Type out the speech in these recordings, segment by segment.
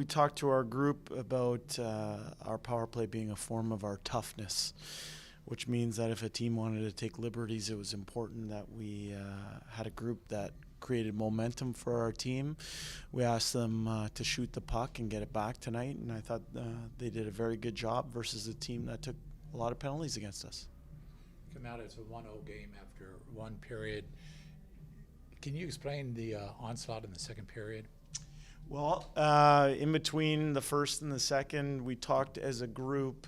talked to our group about our power play being a form of our toughness, which means that if a team wanted to take liberties, it was important that we had a group that created momentum for our team. We asked them to shoot the puck and get it back tonight, and I thought they did a very good job versus a team that took a lot of penalties against us. Come out as a 1-0 game after one period. Can you explain the onslaught in the second period? Well, in between the first and the second, we talked as a group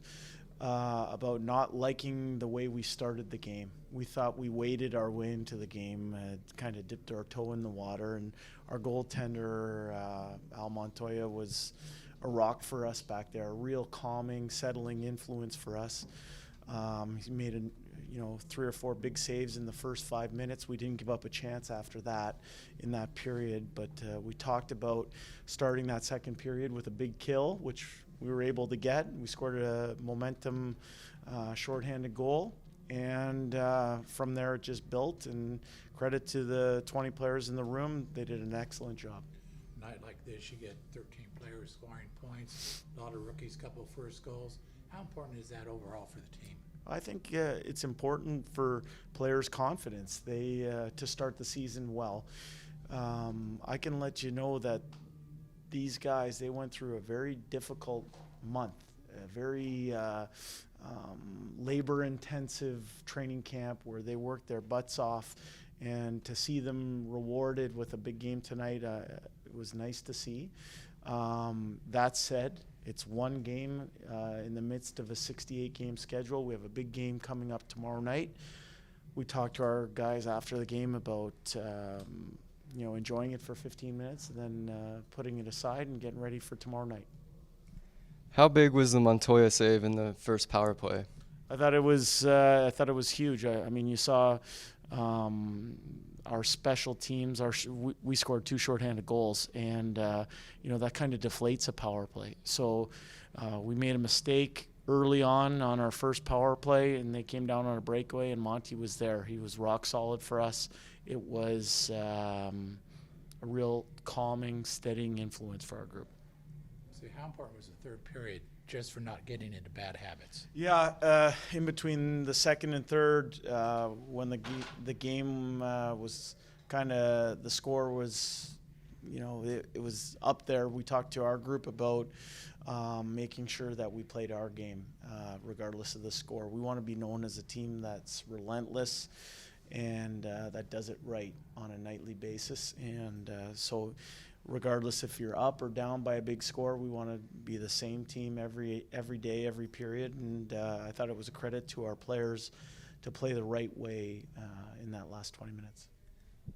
about not liking the way we started the game. We thought we waded our way into the game, kind of dipped our toe in the water, and our goaltender, Al Montoya, was a rock for us back there, a real calming, settling influence for us. He made 3 or 4 big saves in the first 5 minutes. We didn't give up a chance after that in that period, but we talked about starting that second period with a big kill, which we were able to get. We scored a momentum shorthanded goal, and from there it just built, and credit to the 20 players in the room. They did an excellent job. A night like this, you get 13 players scoring points, a lot of rookies, couple of first goals. How important is that overall for the team? I think it's important for players' confidence. To start the season well. I can let you know that these guys, they went through a very difficult month, a very labor-intensive training camp where they worked their butts off, and to see them rewarded with a big game tonight, it was nice to see. That said, it's one game in the midst of a 68-game schedule. We have a big game coming up tomorrow night. We talked to our guys after the game about enjoying it for 15 minutes and then putting it aside and getting ready for tomorrow night. How big was the Montoya save in the first power play? I thought it was huge. I mean, you saw our special teams. We scored 2 shorthanded goals, and that kind of deflates a power play. So we made a mistake early on our first power play, and they came down on a breakaway, and Monty was there. He was rock solid for us. It was a real calming, steadying influence for our group. So how important was the third period just for not getting into bad habits? Yeah, in between the second and third, when the game was kind of, the score was, it was up there. We talked to our group about making sure that we played our game regardless of the score. We want to be known as a team that's relentless and that does it right on a nightly basis. And so regardless if you're up or down by a big score, we want to be the same team every day, every period. And I thought it was a credit to our players to play the right way in that last 20 minutes.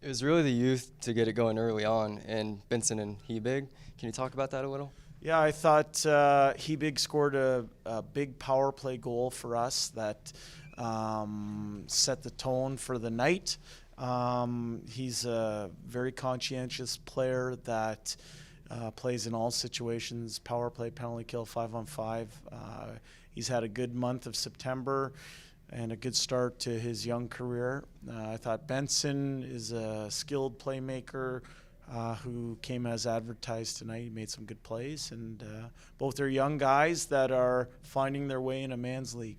It was really the youth to get it going early on, and Benson and Hebig. Can you talk about that a little? Yeah, I thought Hebig scored a big power play goal for us that set the tone for the night. He's a very conscientious player that plays in all situations, power play, penalty kill, 5-on-5. He's had a good month of September and a good start to his young career. I thought Benson is a skilled playmaker who came as advertised tonight. He made some good plays, and both are young guys that are finding their way in a man's league.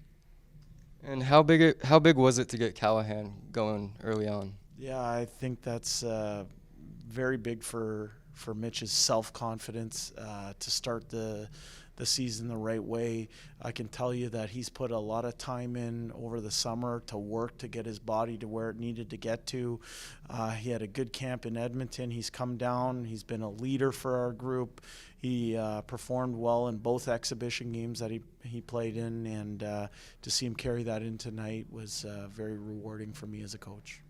And how big was it to get Callahan going early on? Yeah, I think that's very big for Mitch's self-confidence to start the season the right way. I can tell you that he's put a lot of time in over the summer to work to get his body to where it needed to get to. He had a good camp in Edmonton. He's come down. He's been a leader for our group. He performed well in both exhibition games that he played in, and to see him carry that in tonight was very rewarding for me as a coach.